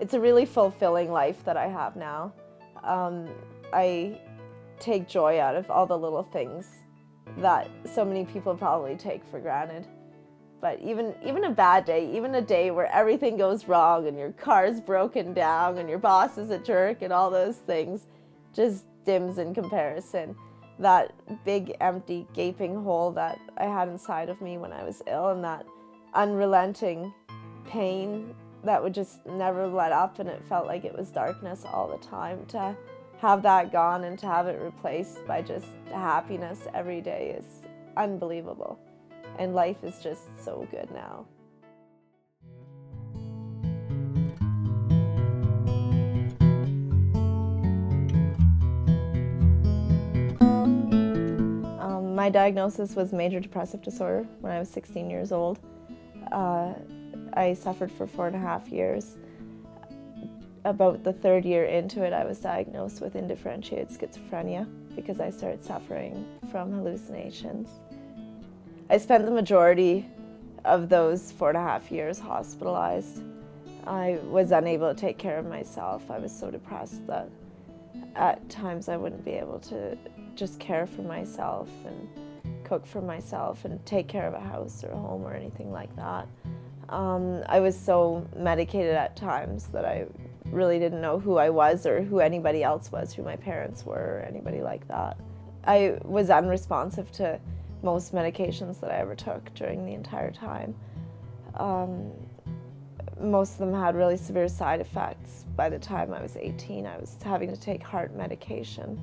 it's a really fulfilling life that I have now. I take joy out of all the little things that so many people probably take for granted. But even a bad day, even a day where everything goes wrong and your car's broken down and your boss is a jerk and all those things, just dims in comparison. That big, empty, gaping hole that I had inside of me when I was ill, and that unrelenting pain that would just never let up, and it felt like it was darkness all the time. To have that gone and to have it replaced by just happiness every day is unbelievable. And life is just so good now. My diagnosis was Major Depressive Disorder when I was 16 years old. I suffered for 4.5 years. About the 3rd year into it, I was diagnosed with Undifferentiated Schizophrenia because I started suffering from hallucinations. I spent the majority of those 4.5 years hospitalized. I was unable to take care of myself. I was so depressed that at times I wouldn't be able to just care for myself and cook for myself and take care of a house or a home or anything like that. I was so medicated at times that I really didn't know who I was or who anybody else was, who my parents were or anybody like that. I was unresponsive to most medications that I ever took during the entire time. Most of them had really severe side effects. By the time I was 18, I was having to take heart medication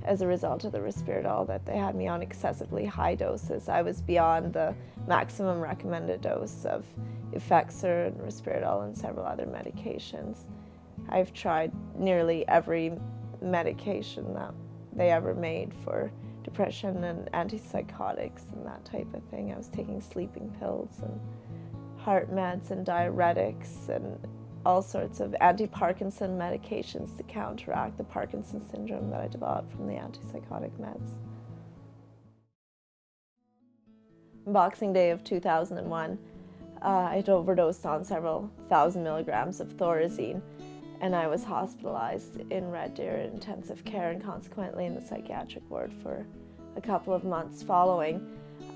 as a result of the Risperdal that they had me on excessively high doses. I was beyond the maximum recommended dose of Effexor and Risperdal and several other medications. I've tried nearly every medication that they ever made for depression and antipsychotics and that type of thing. I was taking sleeping pills and heart meds and diuretics and all sorts of anti-Parkinson medications to counteract the Parkinson syndrome that I developed from the antipsychotic meds. Boxing Day of 2001, I had overdosed on several thousand milligrams of Thorazine, and I was hospitalized in Red Deer in intensive care and consequently in the psychiatric ward for a couple of months following.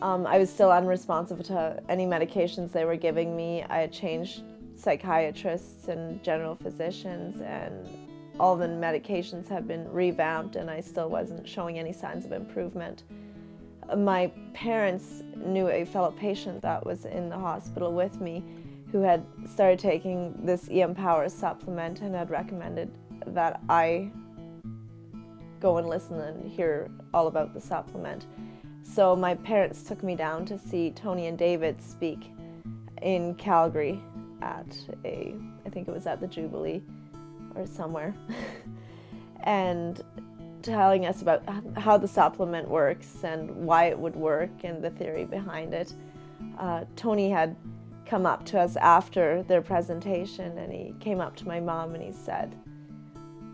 I was still unresponsive to any medications they were giving me. I had changed psychiatrists and general physicians, and all the medications had been revamped, and I still wasn't showing any signs of improvement. My parents knew a fellow patient that was in the hospital with me who had started taking this EMPowerplus supplement and had recommended that I go and listen and hear all about the supplement. So my parents took me down to see Tony and David speak in Calgary at I think it was at the Jubilee or somewhere, and telling us about how the supplement works and why it would work and the theory behind it. Tony had come up to us after their presentation, and he came up to my mom and he said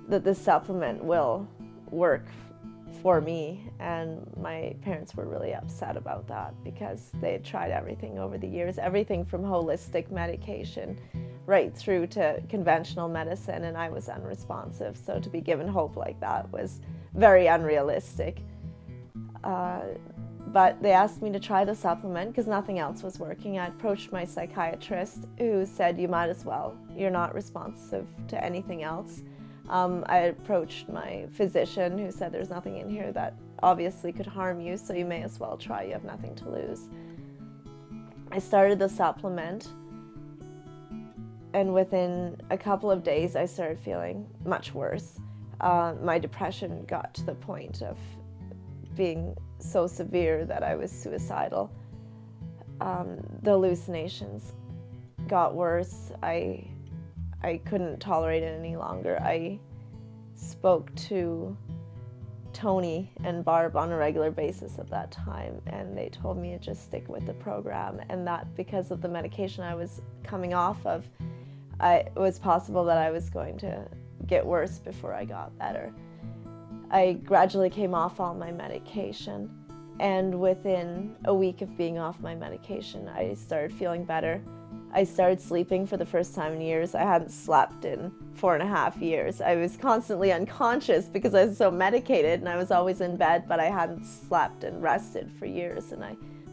that this supplement will work for me, and my parents were really upset about that because they had tried everything over the years, everything from holistic medication right through to conventional medicine, and I was unresponsive, so to be given hope like that was very unrealistic. But they asked me to try the supplement because nothing else was working. I approached my psychiatrist who said, you might as well, you're not responsive to anything else. I approached my physician who said there's nothing in here that obviously could harm you, so you may as well try, you have nothing to lose. I started the supplement, and within a couple of days I started feeling much worse. My depression got to the point of being so severe that I was suicidal. The hallucinations got worse. I couldn't tolerate it any longer. I spoke to Tony and Barb on a regular basis at that time, and they told me to just stick with the program, and that because of the medication I was coming off of, it was possible that I was going to get worse before I got better. I gradually came off all my medication, and within a week of being off my medication, I started feeling better. I started sleeping for the first time in years. I hadn't slept in 4.5 years. I was constantly unconscious because I was so medicated, and I was always in bed, but I hadn't slept and rested for years. And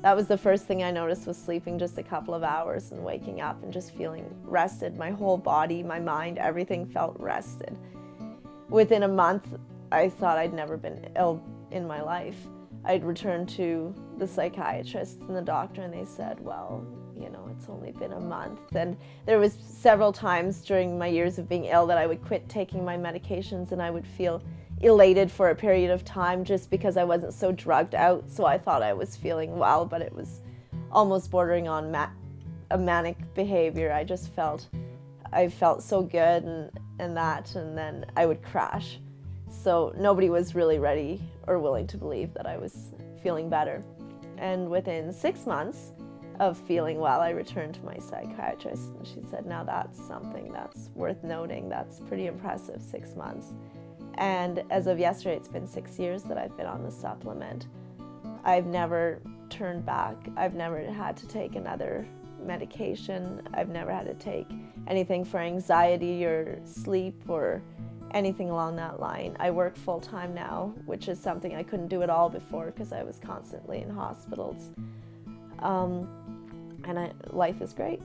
that was the first thing I noticed, was sleeping just a couple of hours and waking up and just feeling rested. My whole body, my mind, everything felt rested. Within a month, I thought I'd never been ill in my life. I'd returned to the psychiatrist and the doctor, and they said, well, it's only been a month. And there was several times during my years of being ill that I would quit taking my medications, and I would feel elated for a period of time just because I wasn't so drugged out. So I thought I was feeling well, but it was almost bordering on a manic behavior. I felt so good and then I would crash. So nobody was really ready or willing to believe that I was feeling better. And within 6 months of feeling well, I returned to my psychiatrist, and she said, now that's something that's worth noting. That's pretty impressive, 6 months. And as of yesterday, it's been 6 years that I've been on the supplement. I've never turned back. I've never had to take another medication. I've never had to take anything for anxiety or sleep or anything along that line. I work full-time now, which is something I couldn't do at all before because I was constantly in hospitals. And life is great.